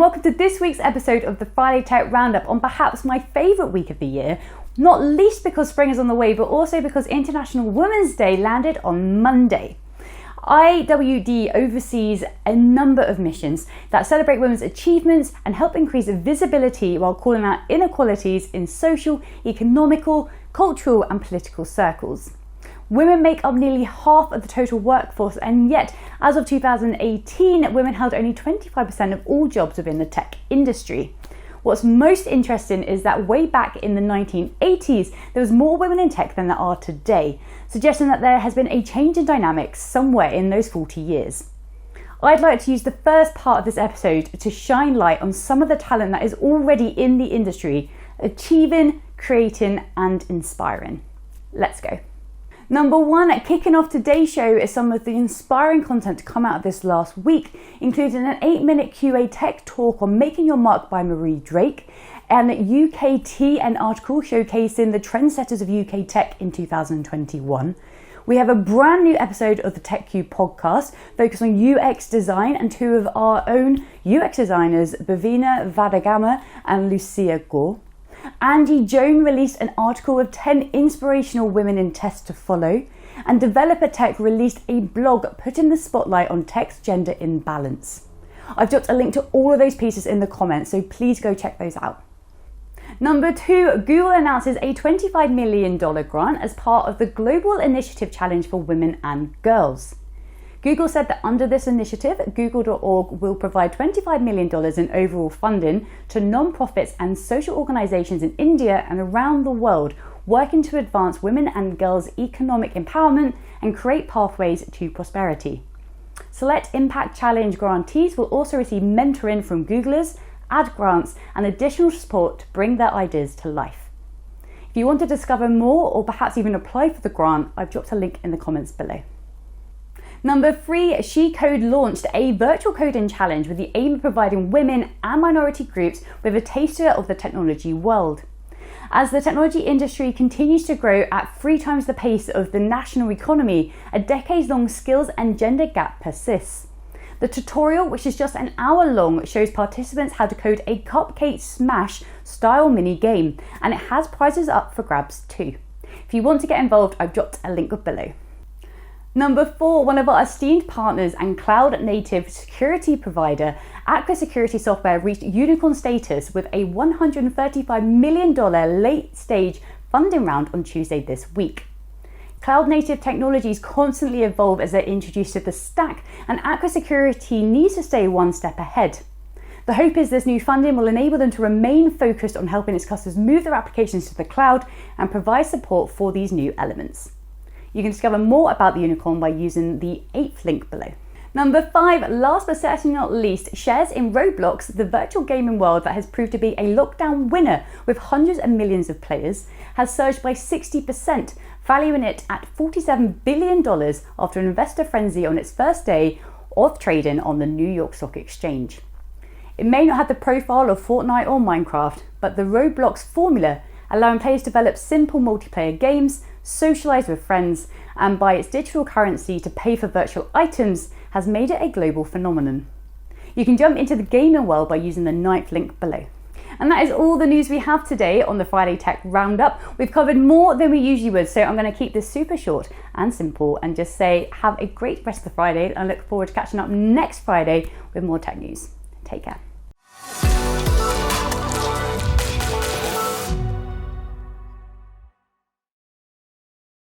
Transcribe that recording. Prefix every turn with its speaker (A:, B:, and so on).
A: welcome to this week's episode of the Friday Tech Roundup on perhaps my favourite week of the year, not least because spring is on the way, but also because International Women's Day landed on Monday. IWD oversees a number of missions that celebrate women's achievements and help increase visibility while calling out inequalities in social, economical, cultural and political circles. Women make up nearly half of the total workforce, and yet, as of 2018, women held only 25% of all jobs within the tech industry. What's most interesting is that way back in the 1980s, there was more women in tech than there are today, suggesting that there has been a change in dynamics somewhere in those 40 years. I'd like to use the first part of this episode to shine light on some of the talent that is already in the industry, achieving, creating, and inspiring. Let's go. Number one, kicking off today's show is some of the inspiring content to come out of this last week, including an 8-minute QA tech talk on Making Your Mark by Marie Drake, and UK&I article showcasing the trendsetters of UK tech in 2021. We have a brand new episode of the TechQ podcast focused on UX design and two of our own UX designers, Bhavina Vadgama and Lucia Gore. Angie Jones released an article of 10 inspirational women in tech to follow, and Developer Tech released a blog putting the spotlight on tech's gender imbalance. I've dropped a link to all of those pieces in the comments, so please go check those out. Number two, Google announces a $25 million grant as part of the Global Initiative Challenge for Women and Girls. Google said that under this initiative, Google.org will provide $25 million in overall funding to non-profits and social organisations in India and around the world working to advance women and girls' economic empowerment and create pathways to prosperity. Select Impact Challenge grantees will also receive mentoring from Googlers, ad grants and additional support to bring their ideas to life. If you want to discover more or perhaps even apply for the grant, I've dropped a link in the comments below. Number three, SheCodes launched a virtual coding challenge with the aim of providing women and minority groups with a taster of the technology world. As the technology industry continues to grow at 3 times the pace of the national economy, a decades-long skills and gender gap persists. The tutorial, which is just an hour long, shows participants how to code a cupcake smash style mini game, and it has prizes up for grabs too. If you want to get involved, I've dropped a link below. Number four, one of our esteemed partners and cloud-native security provider, Aqua Security Software, reached unicorn status with a $135 million late-stage funding round on Tuesday this week. Cloud-native technologies constantly evolve as they're introduced to the stack, and Aqua Security needs to stay one step ahead. The hope is this new funding will enable them to remain focused on helping its customers move their applications to the cloud and provide support for these new elements. You can discover more about the unicorn by using the 8th link below. Number five, last but certainly not least, shares in Roblox, the virtual gaming world that has proved to be a lockdown winner with hundreds of millions of players, has surged by 60%, valuing it at $47 billion after an investor frenzy on its first day of trading on the New York Stock Exchange. It may not have the profile of Fortnite or Minecraft, but the Roblox formula, allowing players to develop simple multiplayer games, socialise with friends, and buy its digital currency to pay for virtual items, has made it a global phenomenon. You can jump into the gaming world by using the 9th link below. And that is all the news we have today on the Friday Tech Roundup. We've covered more than we usually would, so I'm going to keep this super short and simple and just say have a great rest of the Friday, and I look forward to catching up next Friday with more tech news. Take care.